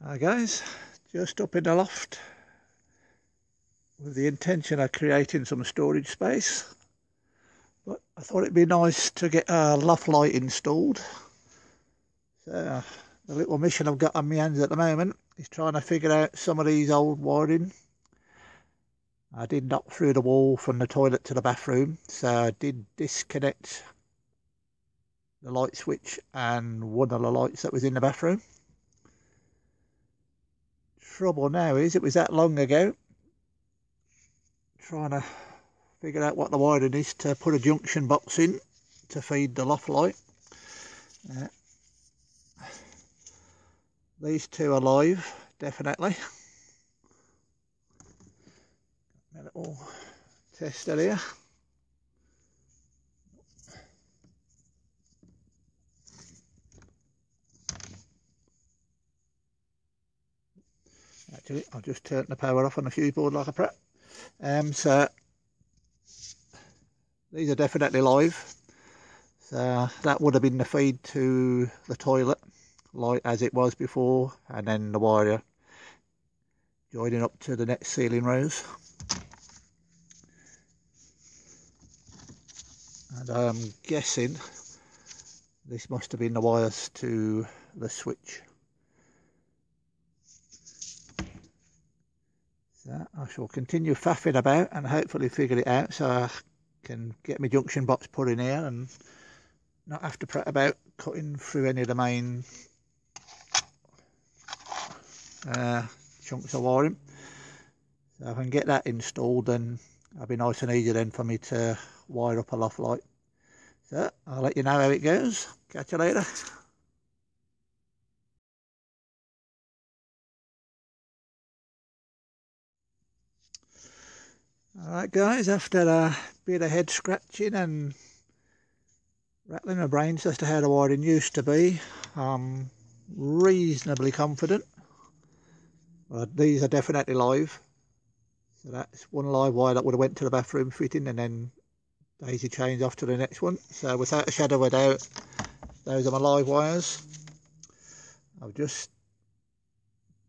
Hi guys, just up in the loft with the intention of creating some storage space, but I thought it'd be nice to get a loft light installed. So the little mission I've got on my hands at the moment is trying to figure out some of these old wiring. I did knock through the wall from the toilet to the bathroom, so I did disconnect the light switch and one of the lights that was in the bathroom. Trouble now is it was that long ago, trying to figure out what the wiring is to put a junction box in to feed the loft light. These two are live, definitely. A little tester here. Actually, I'll just turn the power off on the fuse board like a prep. So these are definitely live. So that would have been the feed to the toilet light as it was before, and then the wire joining up to the next ceiling rose. And I'm guessing this must have been the wires to the switch. So I shall continue faffing about and hopefully figure it out so I can get my junction box put in here and not have to fret about cutting through any of the main chunks of wiring. So if I can get that installed, then it'll be nice and easy then for me to wire up a loft light. So I'll let you know how it goes. Catch you later. Alright guys, after a bit of head scratching and rattling my brains as to how the wiring used to be, I'm reasonably confident. Well, these are definitely live. So that's one live wire that would have went to the bathroom fitting and then daisy chains off to the next one. So without a shadow of a doubt, those are my live wires. I've just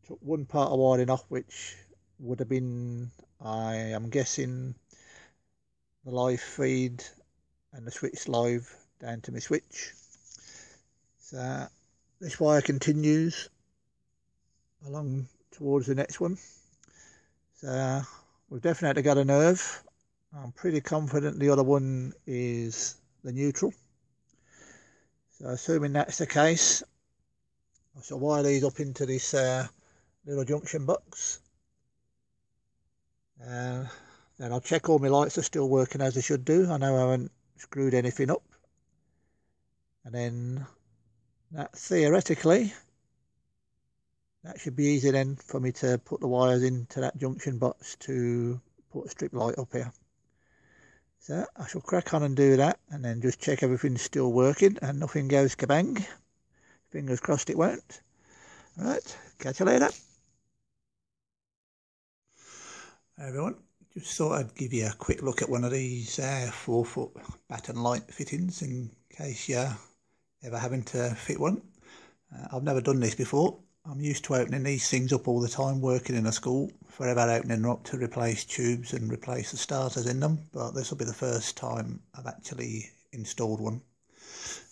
took one part of wiring off, which would have been, I am guessing, the live feed and the switch live down to my switch. So this wire continues along towards the next one. So we've definitely got a nerve. I'm pretty confident the other one is the neutral. So assuming that's the case, I shall wire these up into this little junction box. Then I'll check all my lights are still working as they should do. I know I haven't screwed anything up. And then that theoretically, that should be easy then for me to put the wires into that junction box to put a strip light up here. So I shall crack on and do that, and then just check everything's still working and nothing goes kabang. Fingers crossed it won't. Right, catch you later. Hi everyone, just thought I'd give you a quick look at one of these 4-foot batten light fittings in case you're ever having to fit one. I've never done this before. I'm used to opening these things up all the time, working in a school, forever opening them up to replace tubes and replace the starters in them, but this will be the first time I've actually installed one.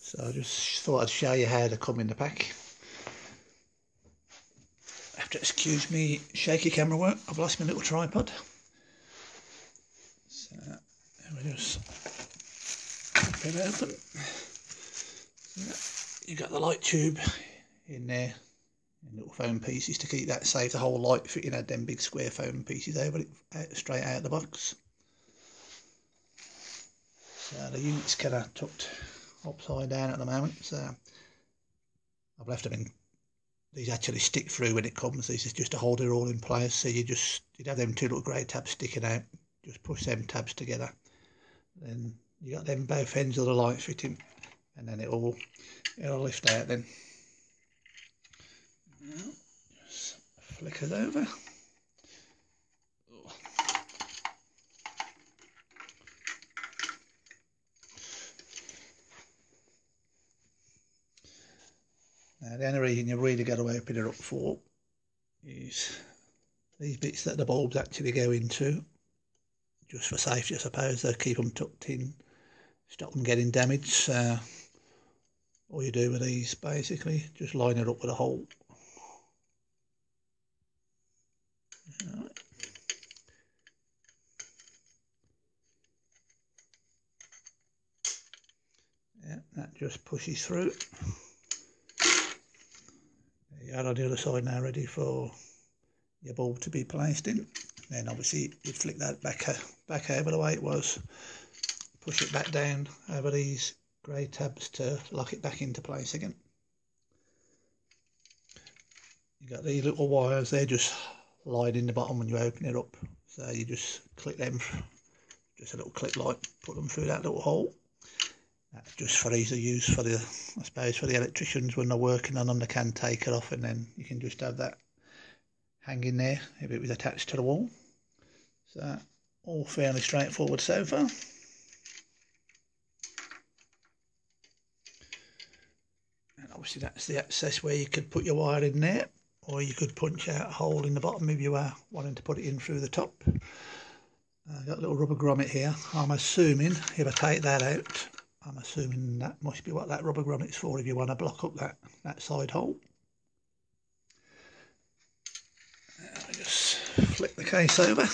So I just thought I'd show you how they come in the pack. Have to excuse me shaky camera work, I've lost my little tripod. So we just pop it open. So you've got the light tube in there. Little foam pieces to keep that safe. The whole light fitting had them big square foam pieces over it, straight out of the box. So the unit's kind of tucked upside down at the moment, so I've left them in. These actually stick through when it comes. This is just to hold it all in place. So you'd have them two little grey tabs sticking out. Just push them tabs together. Then you got them both ends of the light fitting, and then it'll lift out then. Now, just flick it over. Now, the only reason you really got to open it up for is these bits that the bulbs actually go into, just for safety I suppose. They keep them tucked in, stop them getting damaged. All you do with these basically, just line it up with a hole. Right. Yeah, that just pushes through. There you are on the other side now, ready for your bulb to be placed in. Then obviously you'd flick that back over the way it was, push it back down over these grey tabs to lock it back into place again. You got these little wires, they're just lying in the bottom when you open it up, so you just click them, just a little clip light, put them through that little hole. That's just for easy use for the, I suppose, for the electricians when they're working on them. They can take it off and then you can just have that hanging there if it was attached to the wall. So all fairly straightforward so far. And obviously that's the access where you could put your wire in there, or you could punch out a hole in the bottom if you are wanting to put it in through the top. I've got a little rubber grommet here. I'm assuming if I take that out, I'm assuming that must be what that rubber grommet's for, if you want to block up that side hole. I just flip the case over.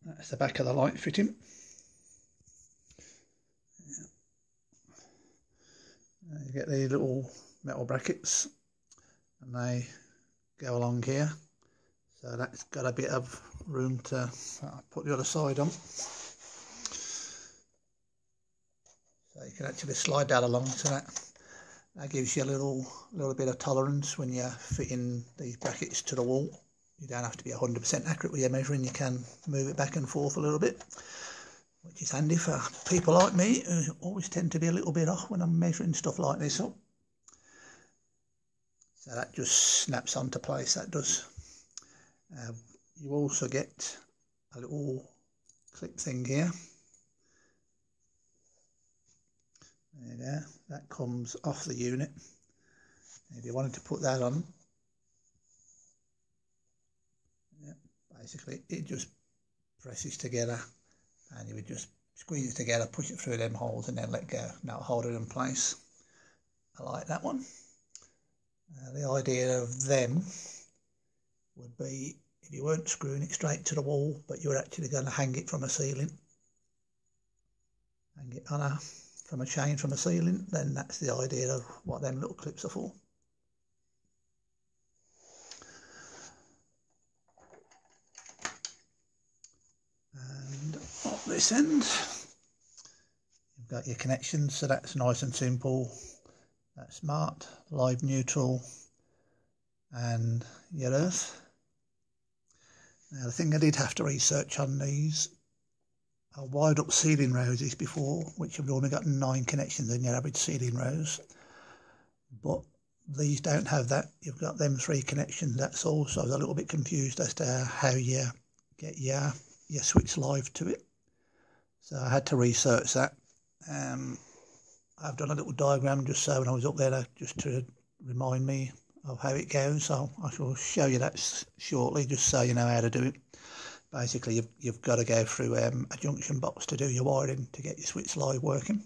That's the back of the light fitting. You get these little metal brackets and they go along here, so that's got a bit of room to put the other side on, so you can actually slide that along. So that gives you a little bit of tolerance when you're fitting these brackets to the wall. You don't have to be 100% accurate with your measuring, you can move it back and forth a little bit, which is handy for people like me who always tend to be a little bit off when I'm measuring stuff like this up. So that just snaps onto place, that does. You also get a little clip thing here. There you go, that comes off the unit. If you wanted to put that on, yeah, basically it just presses together and you would just squeeze it together, push it through them holes and then let go. Now hold it in place. I like that one. The idea of them would be if you weren't screwing it straight to the wall, but you were actually going to hang it from a ceiling, hang it on from a chain from a ceiling, then that's the idea of what them little clips are for. And up this end, you've got your connections, so that's nice and simple. That's smart, live, neutral, and your earth. Now the thing I did have to research on these are wired up ceiling roses before, which have only got 9 connections in your average ceiling rose, but these don't have that. You've got them 3 connections, that's all. So I was a little bit confused as to how you get your switch live to it, so I had to research that. I've done a little diagram just so when I was up there, just to remind me of how it goes, so I shall show you that shortly, just so you know how to do it. Basically you've got to go through a junction box to do your wiring to get your switch live working.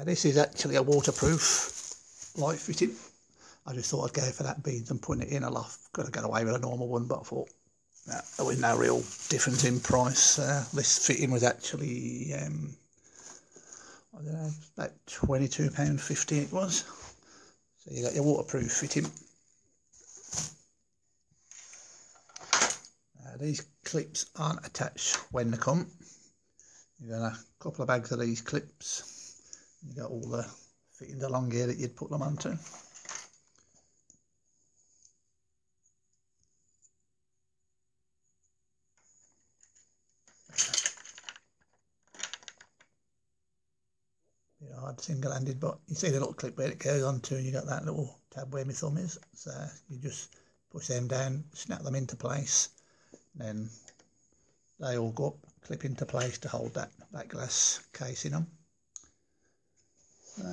This is actually a waterproof light fitting. I just thought I'd go for that beads and putting it in a loft. Could have got away with a normal one, but I thought there was no real difference in price. This fitting was actually, I don't know, about £22.50 it was. So you got your waterproof fitting. These clips aren't attached when they come. You've got a couple of bags of these clips. You've got all the fittings along here that you'd put them onto. Hard single-handed, but you see the little clip where it goes onto, and you got that little tab where my thumb is, so you just push them down, snap them into place, then they all go up, clip into place to hold that glass casing on.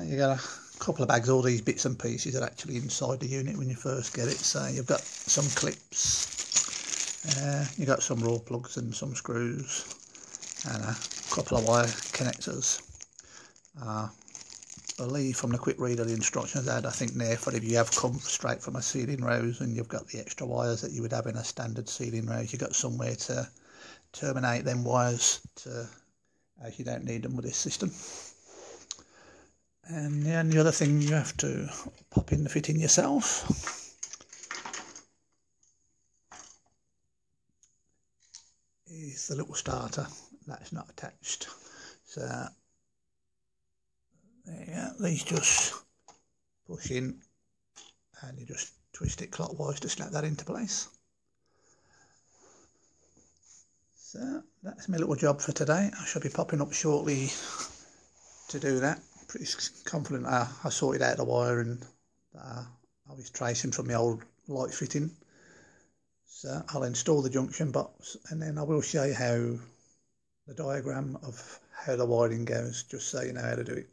You got a couple of bags. All these bits and pieces are actually inside the unit when you first get it. So you've got some clips, you've got some raw plugs and some screws, and a couple of wire connectors. I believe from the quick read of the instructions I think there for if you have come straight from a ceiling rose and you've got the extra wires that you would have in a standard ceiling rose, you've got somewhere to terminate them wires as you don't need them with this system. And the other thing you have to pop in the fitting yourself. Is the little starter that's not attached. So there you go. These just push in and you just twist it clockwise to snap that into place. So that's my little job for today. I shall be popping up shortly to do that. Pretty confident I sorted out the wiring that I was tracing from the old light fitting. So I'll install the junction box and then I will show you how the diagram of how the wiring goes, just so you know how to do it.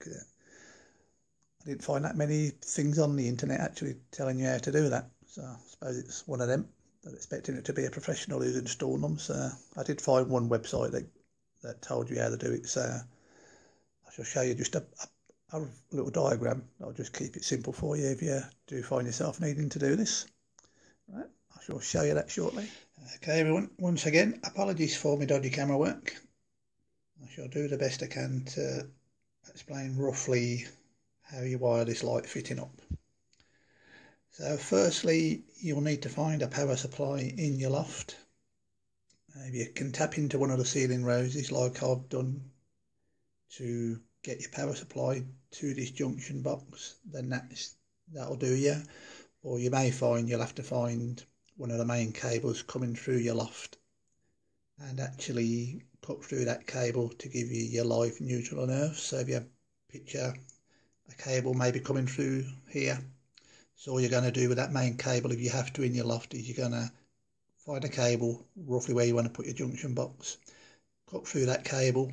I didn't find that many things on the internet actually telling you how to do that, so I suppose it's one of them. I'm expecting it to be a professional who's installing them, so I did find one website that told you how to do it, so I shall show you just a little diagram. I'll just keep it simple for you if you do find yourself needing to do this. Right, I shall show you that shortly. Okay everyone, once again, apologies for my dodgy camera work. I shall do the best I can to explain roughly how you wire this light fitting up. So firstly, you'll need to find a power supply in your loft. If you can tap into one of the ceiling roses like I've done to get your power supply to this junction box, then that'll do you. Or you may find you'll have to find one of the main cables coming through your loft and actually cut through that cable to give you your live neutral and earth. So if you picture a cable maybe coming through here, so all you're going to do with that main cable, if you have to in your loft, is you're going to find a cable roughly where you want to put your junction box, cut through that cable,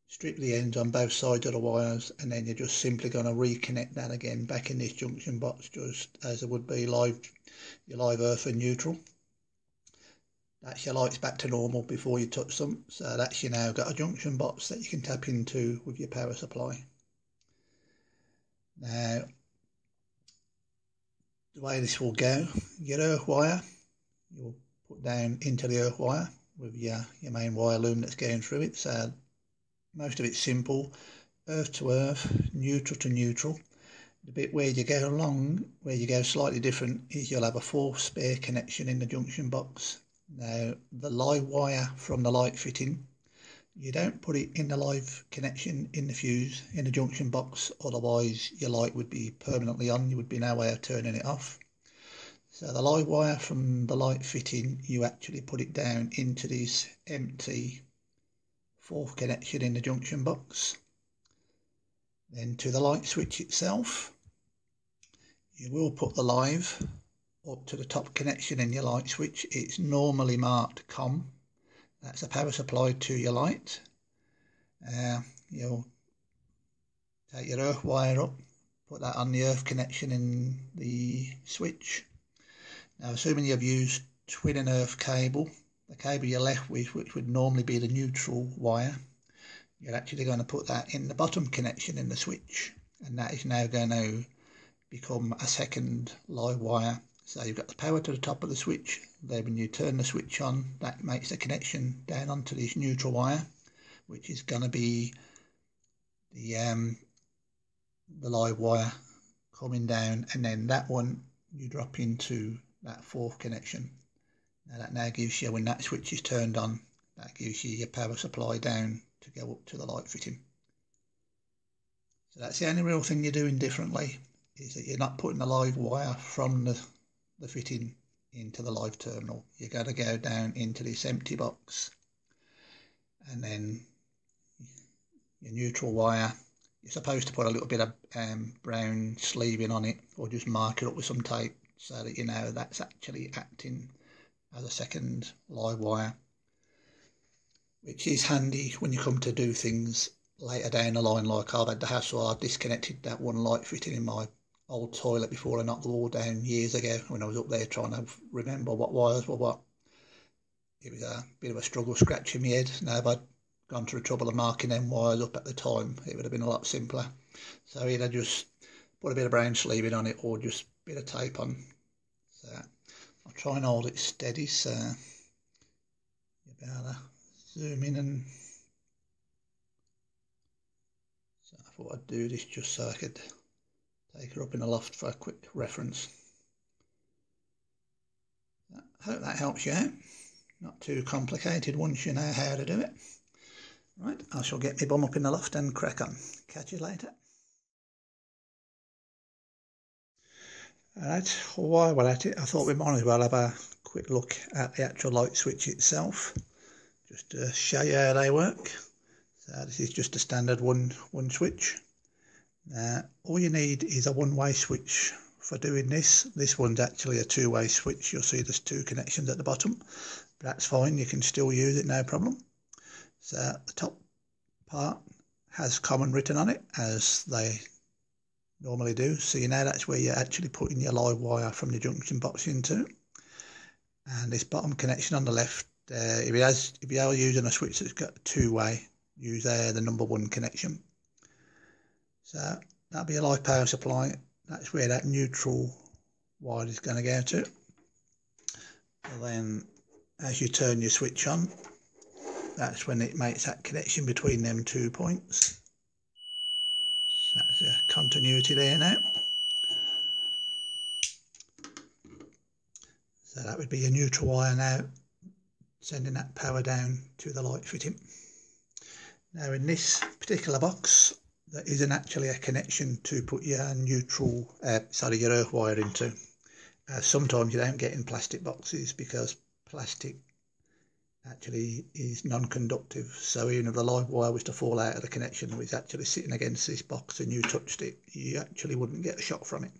strip the ends on both sides of the wires, and then you're just simply going to reconnect that again back in this junction box, just as it would be your live earth and neutral. That's your lights back to normal before you touch them. So that's you now got a junction box that you can tap into with your power supply. Now, the way this will go, your earth wire, you'll put down into the earth wire with your main wire loom that's going through it. So most of it's simple, earth to earth, neutral to neutral. The bit where you go along, where you go slightly different, is you'll have a 4th spare connection in the junction box. Now, the live wire from the light fitting, you don't put it in the live connection in the fuse, in the junction box, otherwise your light would be permanently on, you would be no way of turning it off. So the live wire from the light fitting, you actually put it down into this empty 4th connection in the junction box. Then to the light switch itself, you will put the live up to the top connection in your light switch. It's normally marked COM. That's a power supply to your light. You'll take your earth wire up, put that on the earth connection in the switch. Now, assuming you've used twin and earth cable, the cable you're left with, which would normally be the neutral wire, you're actually going to put that in the bottom connection in the switch, and that is now going to become a second live wire. So you've got the power to the top of the switch. Then when you turn the switch on, that makes the connection down onto this neutral wire, which is going to be the live wire coming down, and then that one you drop into that 4th connection. Now that now gives you, when that switch is turned on, that gives you your power supply down to go up to the light fitting. So that's the only real thing you're doing differently, is that you're not putting the live wire from the fitting into the live terminal. You're going to go down into this empty box, and then your neutral wire, you're supposed to put a little bit of brown sleeving on it, or just mark it up with some tape so that you know that's actually acting as a second live wire, which is handy when you come to do things later down the line. Like I've had the hassle, I disconnected that one light fitting in my old toilet before I knocked the wall down years ago when I was up there trying to remember what wires were what. It was a bit of a struggle scratching my head. Now if I'd gone to the trouble of marking them wires up at the time, it would have been a lot simpler. So either just put a bit of brown sleeving on it or just a bit of tape on. So I'll try and hold it steady, so you'll be able to zoom in. And so I thought I'd do this just so I could take her up in the loft for a quick reference. I hope that helps you out. Not too complicated once you know how to do it. Right, I shall get my bum up in the loft and crack on. Catch you later. Alright, while we're at it, I thought we might as well have a quick look at the actual light switch itself, just to show you how they work. So this is just a standard one switch. All you need is a one-way switch for doing this. This one's actually a two-way switch. You'll see there's two connections at the bottom, but that's fine, you can still use it, no problem. So the top part has common written on it, as they normally do. So you know that's where you're actually putting your live wire from the junction box into. And this bottom connection on the left, if you are using a switch that's got two-way, use the number 1 connection. So that'll be a live power supply. That's where that neutral wire is going to go to. And then as you turn your switch on, that's when it makes that connection between them 2 points. So that's a continuity there now. So that would be a neutral wire now, sending that power down to the light fitting. Now in this particular box, there isn't actually a connection to put your neutral, your earth wire into. Sometimes you don't get in plastic boxes because plastic actually is non-conductive. So even if the live wire was to fall out of the connection, which is actually sitting against this box, and you touched it, you actually wouldn't get a shock from it.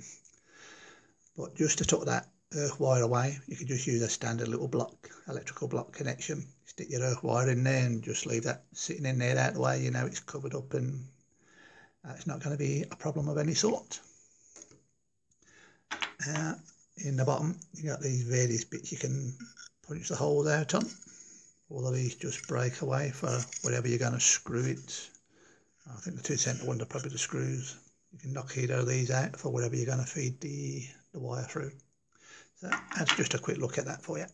But just to tuck that earth wire away, you can just use a standard little electrical block connection. Stick your earth wire in there and just leave that sitting in there out of the way. You know it's covered up and it's not going to be a problem of any sort. In the bottom, you got these various bits you can punch the holes out on. All of these just break away for whatever you're going to screw it. I think the 2 centre ones are probably the screws. You can knock either of these out for whatever you're going to feed the wire through. So that's just a quick look at that for you.